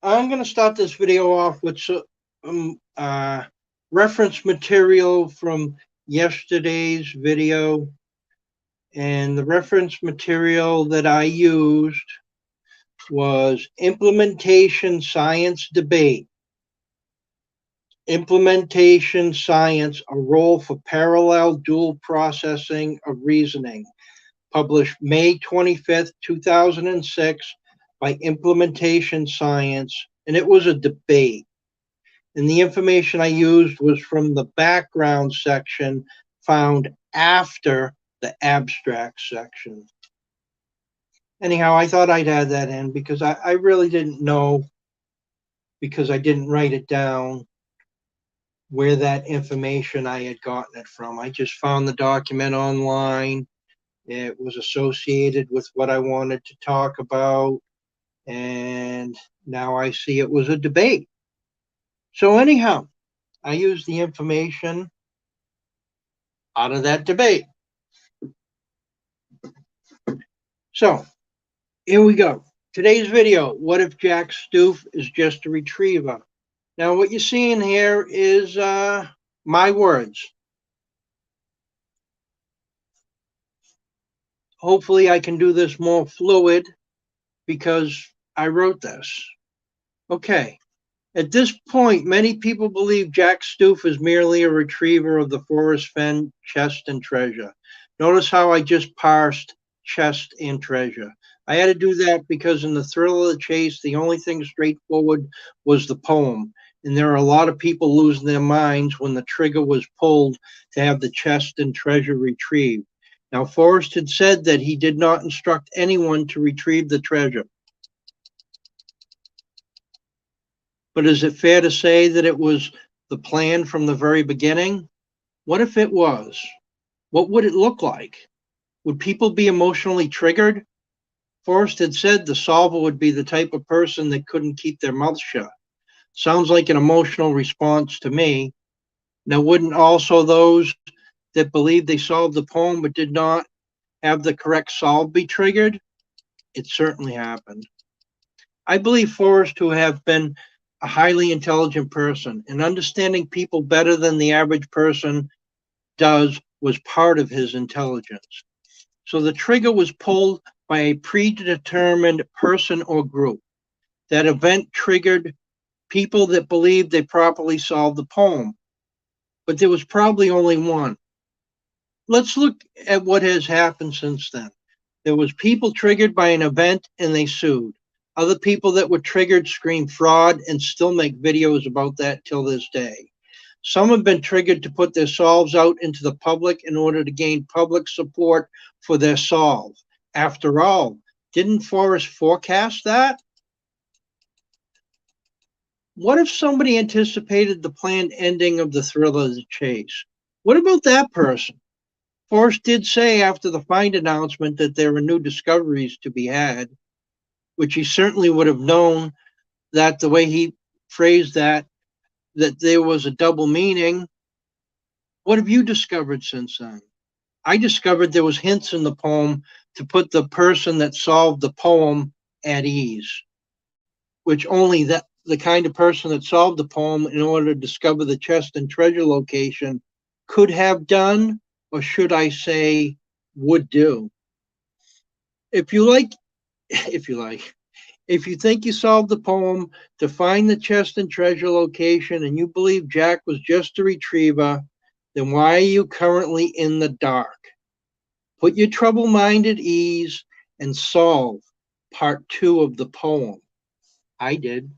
I'm going to start this video off with some reference material from yesterday's video. And the reference material that I used was Implementation Science Debate. Implementation Science, a Role for Parallel Dual Processing of Reasoning, published May 25th, 2006 by Implementation Science, and it was a debate. And the information I used was from the background section found after the abstract section. Anyhow, I thought I'd add that in because I really didn't know, because I didn't write it down, where that information I had gotten it from. I just found the document online. It was associated with what I wanted to talk about, and now I see it was a debate. So anyhow, I used the information out of that debate. So here we go. Today's video, what if Jack Stuef is just a retriever? Now what you're seeing here is my words. Hopefully I can do this more fluid because I wrote this. Okay. At this point, many people believe Jack Stuef is merely a retriever of the Forrest Fenn chest and treasure. Notice how I just parsed chest and treasure. I had to do that because in the thrill of the chase, the only thing straightforward was the poem. And there are a lot of people losing their minds when the trigger was pulled to have the chest and treasure retrieved. Now, Forrest had said that he did not instruct anyone to retrieve the treasure. But is it fair to say that it was the plan from the very beginning? What if it was? What would it look like? Would people be emotionally triggered? Forrest had said the solver would be the type of person that couldn't keep their mouth shut. Sounds like an emotional response to me. Now, wouldn't also those that believed they solved the poem but did not have the correct solve be triggered? It certainly happened. I believe Forrest to have been a highly intelligent person, and understanding people better than the average person does was part of his intelligence. So the trigger was pulled by a predetermined person or group. That event triggered people that believed they properly solved the poem, but there was probably only one. Let's look at what has happened since then. There was people triggered by an event and they sued. Other people that were triggered screamed fraud and still make videos about that till this day. Some have been triggered to put their solves out into the public in order to gain public support for their solve. After all, didn't Forrest forecast that? What if somebody anticipated the planned ending of the thrill of the chase? What about that person? Forrest did say after the find announcement that there were new discoveries to be had, which he certainly would have known that the way he phrased that there was a double meaning. What have you discovered since then? I discovered there was hints in the poem to put the person that solved the poem at ease, which only the kind of person that solved the poem in order to discover the chest and treasure location could have done, or should I say, would do. If you think you solved the poem to find the chest and treasure location and you believe Jack was just a retriever, then why are you currently in the dark? Put your troubled mind at ease and solve part 2 of the poem. I did.